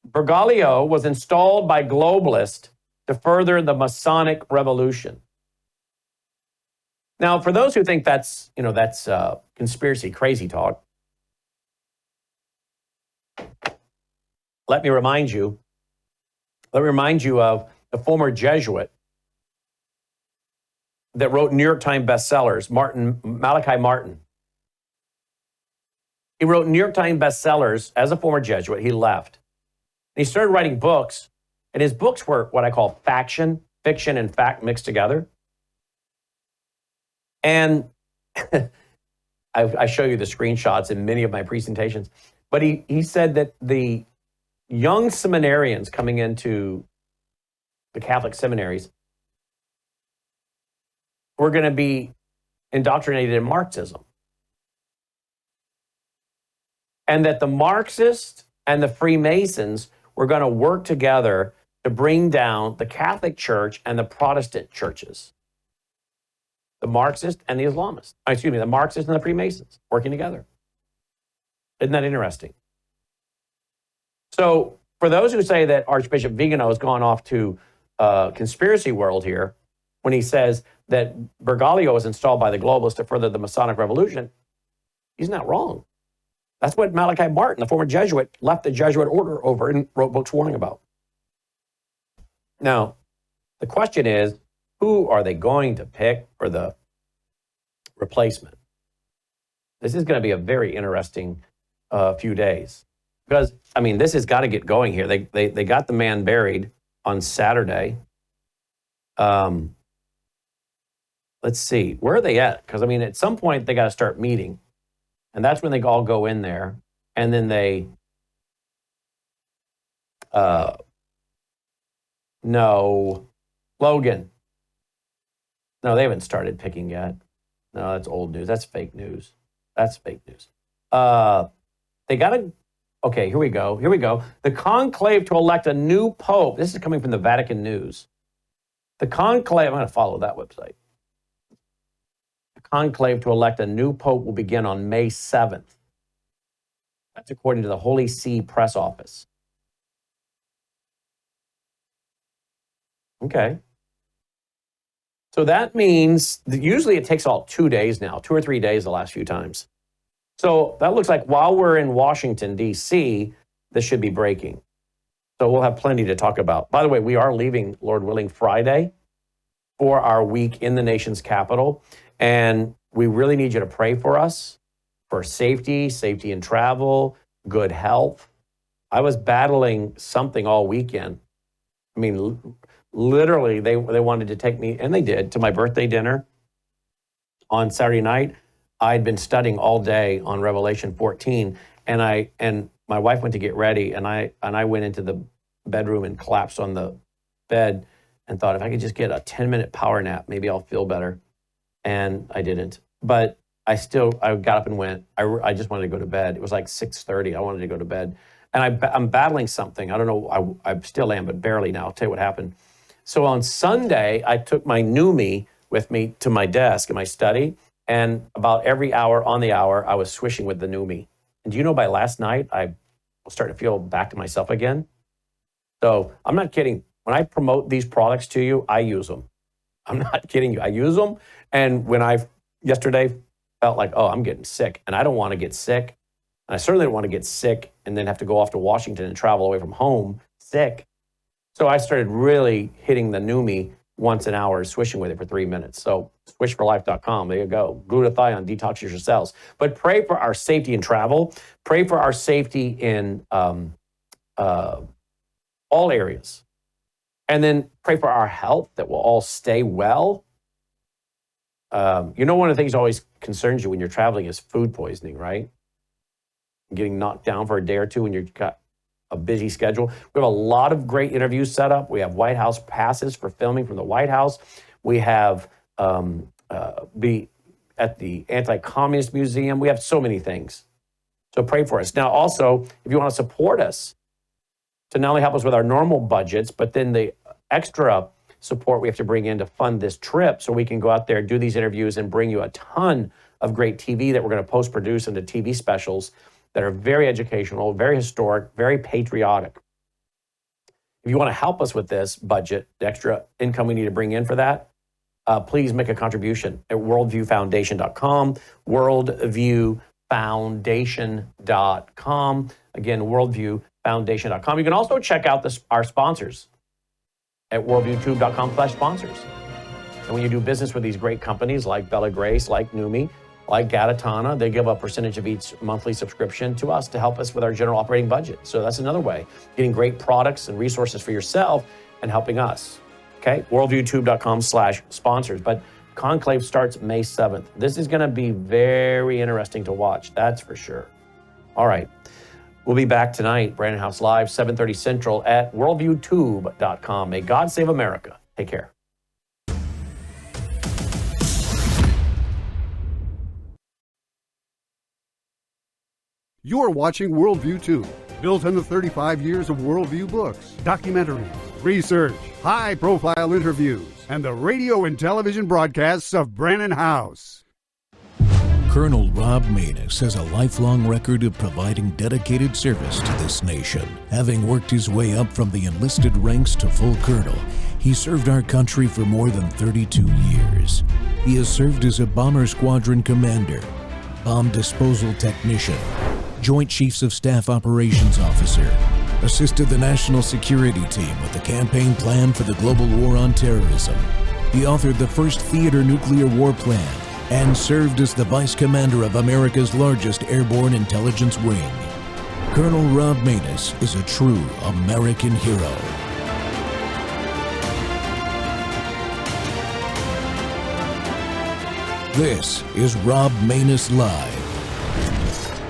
Bergoglio was installed by globalists to further the Masonic revolution. Now, for those who think that's conspiracy crazy talk, let me remind you of the former Jesuit that wrote New York Times bestsellers, Malachi Martin. He wrote New York Times bestsellers as a former Jesuit. He left. And he started writing books, and his books were what I call fiction and fact mixed together. And I show you the screenshots in many of my presentations. But he said that the young seminarians coming into the Catholic seminaries were going to be indoctrinated in Marxism. And that the Marxists and the Freemasons were going to work together to bring down the Catholic Church and the Protestant churches. The Marxists and the Islamists. The Marxists and the Freemasons working together. Isn't that interesting? So for those who say that Archbishop Vigano has gone off to conspiracy world here, when he says that Bergoglio was installed by the globalists to further the Masonic revolution, he's not wrong. That's what Malachi Martin, the former Jesuit, left the Jesuit order over and wrote books warning about. Now, the question is, who are they going to pick for the replacement? This is going to be a very interesting few days. Because, this has got to get going here. They got the man buried on Saturday. Let's see, where are they at? Because, at some point, they got to start meeting. And that's when they all go in there. And then they, no, Logan. No, they haven't started picking yet. No, that's old news. That's fake news. They got to, okay, here we go. The conclave to elect a new pope. This is coming from the Vatican News. The conclave, I'm going to follow that website. The conclave to elect a new pope will begin on May 7th. That's according to the Holy See press office. Okay. So that means that usually it takes all 2 days now, 2 or 3 days the last few times. So that looks like while we're in Washington, D.C., this should be breaking. So we'll have plenty to talk about. By the way, we are leaving, Lord willing, Friday for our week in the nation's capital. And we really need you to pray for us for safety in travel, good health. I was battling something all weekend. I mean, literally, they wanted to take me, and they did, to my birthday dinner on Saturday night. I'd been studying all day on Revelation 14, and my wife went to get ready, and I went into the bedroom and collapsed on the bed and thought, if I could just get a 10-minute power nap, maybe I'll feel better. And I didn't. But I got up and went. I just wanted to go to bed. It was like 6:30. I wanted to go to bed. And I'm battling something. I don't know. I still am, but barely now. I'll tell you what happened. So on Sunday, I took my Numi with me to my desk in my study. And about every hour on the hour, I was swishing with the Numi. And do you know, by last night, I was starting to feel back to myself again. So I'm not kidding. When I promote these products to you, I use them. I'm not kidding you. I use them. And when I yesterday felt like, oh, I'm getting sick, and I don't want to get sick. And I certainly don't want to get sick and then have to go off to Washington and travel away from home sick. So I started really hitting the Numi once an hour, swishing with it for 3 minutes. So swishforlife.com, there you go. Glutathione detoxes your cells. But pray for our safety in travel. Pray for our safety in all areas. And then pray for our health, that we'll all stay well. You know, one of the things that always concerns you when you're traveling is food poisoning, right? Getting knocked down for a day or two when you've got a busy schedule. We have a lot of great interviews set up. We have White House passes for filming from the White House. We have be at the Anti-Communist Museum. We have so many things. So pray for us. Now, also, if you want to support us to not only help us with our normal budgets, but then the extra support we have to bring in to fund this trip so we can go out there, do these interviews, and bring you a ton of great TV that we're going to post-produce into TV specials that are very educational, very historic, very patriotic. If you want to help us with this budget, the extra income we need to bring in for that, please make a contribution at worldviewfoundation.com, worldviewfoundation.com. Again, worldviewfoundation.com. You can also check out our sponsors at worldviewtube.com/sponsors. And when you do business with these great companies like Bella Grace, like Numi, like Gatatana, they give a percentage of each monthly subscription to us to help us with our general operating budget. So that's another way, getting great products and resources for yourself and helping us. Okay, worldviewtube.com/sponsors. But Conclave starts May 7th. This is going to be very interesting to watch, that's for sure. All right, we'll be back tonight, Brandon House Live, 7:30 Central at worldviewtube.com. May God save America. Take care. You're watching Worldview 2, built on the 35 years of Worldview books, documentaries, research, high-profile interviews, and the radio and television broadcasts of Brannon House. Colonel Rob Maness has a lifelong record of providing dedicated service to this nation. Having worked his way up from the enlisted ranks to full colonel, he served our country for more than 32 years. He has served as a bomber squadron commander, bomb disposal technician, Joint Chiefs of Staff Operations Officer, assisted the National Security Team with the campaign plan for the global war on terrorism. He authored the first theater nuclear war plan and served as the Vice Commander of America's largest airborne intelligence wing. Colonel Rob Maness is a true American hero. This is Rob Maness Live.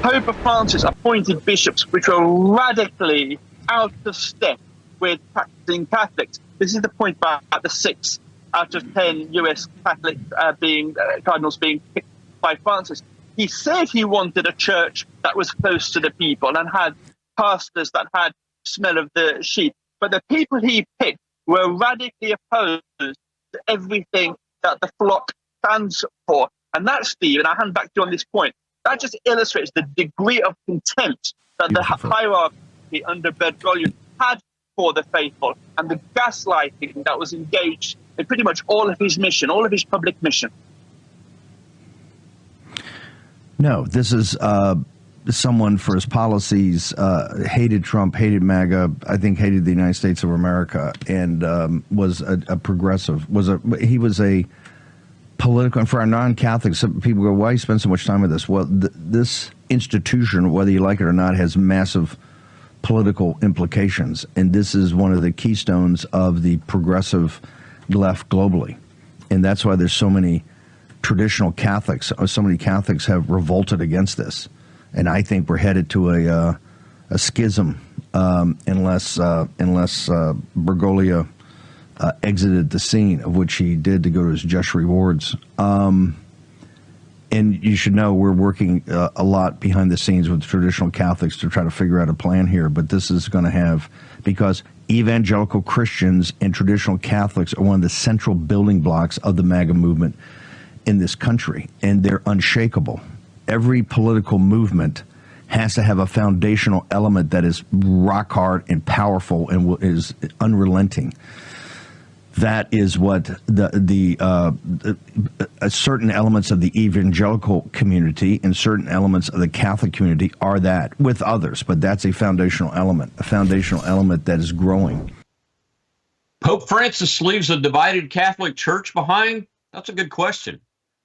Pope Francis appointed bishops which were radically out of step with practicing Catholics. This is the point about the 6 out of 10 US Catholic cardinals being picked by Francis. He said he wanted a church that was close to the people and had pastors that had smell of the sheep. But the people he picked were radically opposed to everything that the flock stands for. And that, Steve, and I'll hand back to you on this point, that just illustrates the degree of contempt that the hierarchy under Bergoglio had for the faithful and the gaslighting that was engaged in pretty much all of his mission, all of his public mission? No, this is someone for his policies, hated Trump, hated MAGA, I think hated the United States of America, and was a progressive. He was a political, and for our non-Catholics, some people go, why you spend so much time with this? Well, this institution, whether you like it or not, has massive political implications, and this is one of the keystones of the progressive left globally, and that's why there's so many traditional Catholics, so many Catholics have revolted against this, and I think we're headed to a schism unless Bergoglio exited the scene, of which he did to go to his just rewards. And you should know we're working a lot behind the scenes with traditional Catholics to try to figure out a plan here, but this is going to have, because evangelical Christians and traditional Catholics are one of the central building blocks of the MAGA movement in this country, and they're unshakable. Every political movement has to have a foundational element that is rock hard and powerful and is unrelenting. That is what certain elements of the evangelical community and certain elements of the Catholic community are that, with others, but that's a foundational element that is growing. Pope Francis leaves a divided Catholic Church behind? That's a good question.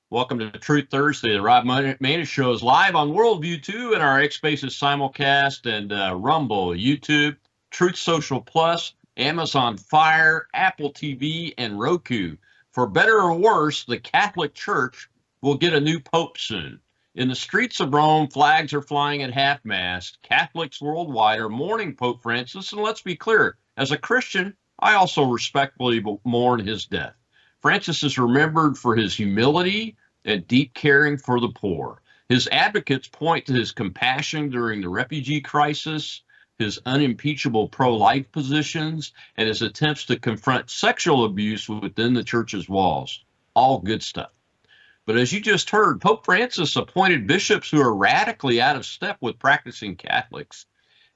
Welcome to Truth Thursday. The Rob Maness Show is live on Worldview 2 and our X Spaces simulcast and Rumble, YouTube, Truth Social Plus, Amazon Fire, Apple TV, and Roku. For better or worse, the Catholic Church will get a new pope soon. In the streets of Rome, flags are flying at half-mast. Catholics worldwide are mourning Pope Francis, and let's be clear, as a Christian, I also respectfully mourn his death. Francis is remembered for his humility and deep caring for the poor. His advocates point to his compassion during the refugee crisis, his unimpeachable pro-life positions, and his attempts to confront sexual abuse within the church's walls. All good stuff. But as you just heard, Pope Francis appointed bishops who are radically out of step with practicing Catholics.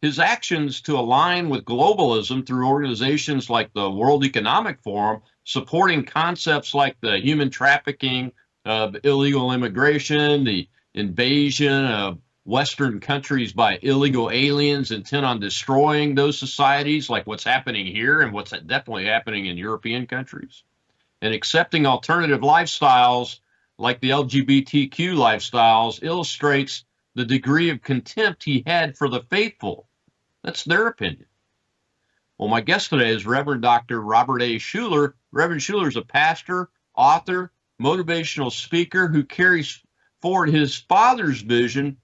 His actions to align with globalism through organizations like the World Economic Forum, supporting concepts like the human trafficking of illegal immigration, the invasion of Western countries by illegal aliens intent on destroying those societies, like what's happening here and what's definitely happening in European countries, and accepting alternative lifestyles like the LGBTQ lifestyles illustrates the degree of contempt he had for the faithful. That's their opinion. Well, my guest today is Reverend Dr. Robert A. Schuller. Reverend Schuller is a pastor, author, motivational speaker who carries forward his father's vision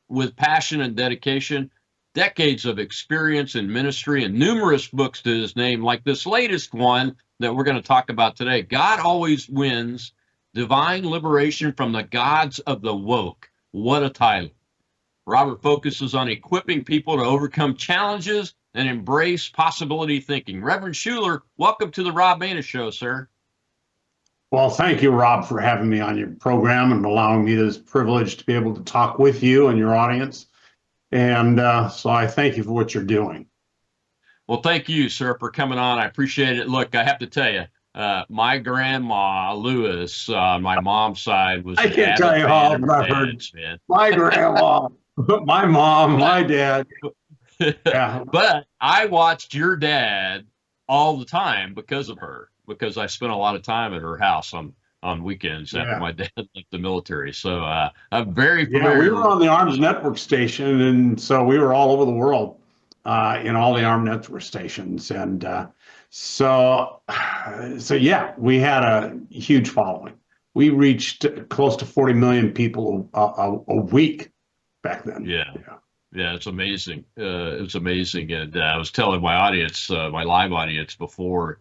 with passion and dedication, decades of experience in ministry, and numerous books to his name, like this latest one that we're going to talk about today, God Always Wins, Divine Liberation from the Gods of the Woke. What a title. Robert focuses on equipping people to overcome challenges and embrace possibility thinking. Reverend Schuller, welcome to the Rob Maness Show, sir. Well, thank you, Rob, for having me on your program and allowing me this privilege to be able to talk with you and your audience. And so I thank you for what you're doing. Well, thank you, sir, for coming on. I appreciate it. Look, I have to tell you, my grandma, Lewis, on my mom's side, was I can't tell you all, but I've heard my grandma, my mom, my dad. Yeah. But I watched your dad all the time because of her, because I spent a lot of time at her house on weekends after my dad left the military. So I'm very familiar. Yeah, we were on the Arms Network station, and so we were all over the world in all the Armed Network stations. And so yeah, we had a huge following. We reached close to 40 million people a week back then. Yeah, it's amazing. It's amazing. And I was telling my audience, my live audience, before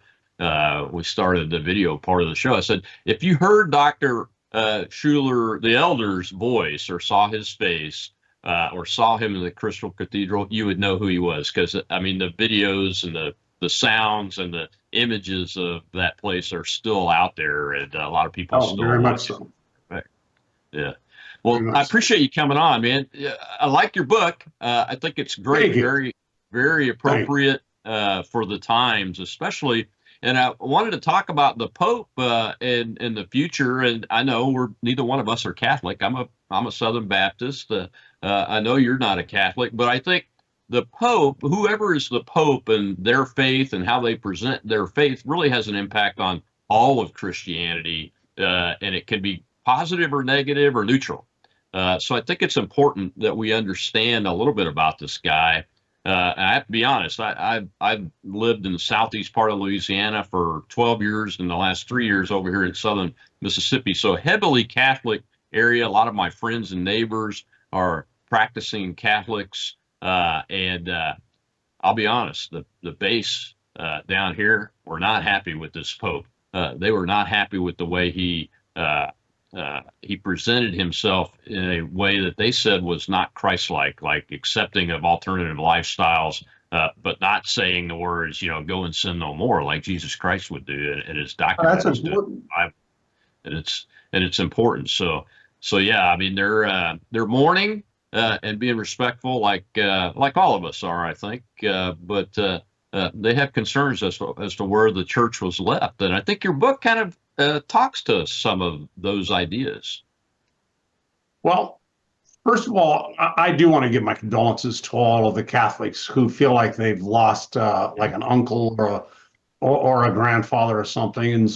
we started the video part of the show, I said, if you heard Dr. Schuller, the elder's voice, or saw his face, or saw him in the Crystal Cathedral, you would know who he was. Because, I mean, the videos and the sounds and the images of that place are still out there, and a lot of people still very much so. Yeah. Well, I appreciate you coming on, man. I like your book. I think it's great, very, very appropriate for the times, especially. And I wanted to talk about the Pope in the future. And I know neither one of us are Catholic. I'm a Southern Baptist. I know you're not a Catholic, but I think the Pope, whoever is the Pope, and their faith and how they present their faith really has an impact on all of Christianity, and it can be positive or negative or neutral. So I think it's important that we understand a little bit about this guy. I have to be honest, I've lived in the southeast part of Louisiana for 12 years, and the last 3 years over here in southern Mississippi. So heavily Catholic area. A lot of my friends and neighbors are practicing Catholics. And I'll be honest, the base down here were not happy with this Pope. They were not happy with the way he presented himself in a way that they said was not Christ-like, like accepting of alternative lifestyles, but not saying the words, go and sin no more, like Jesus Christ would do, and it's documented. That's important. And it's important. So yeah, I mean, they're mourning and being respectful, like all of us are, I think. But they have concerns as to where the church was left, and I think your book kind of talks to some of those ideas. Well, first of all, I do want to give my condolences to all of the Catholics who feel like they've lost like an uncle or a grandfather or something. And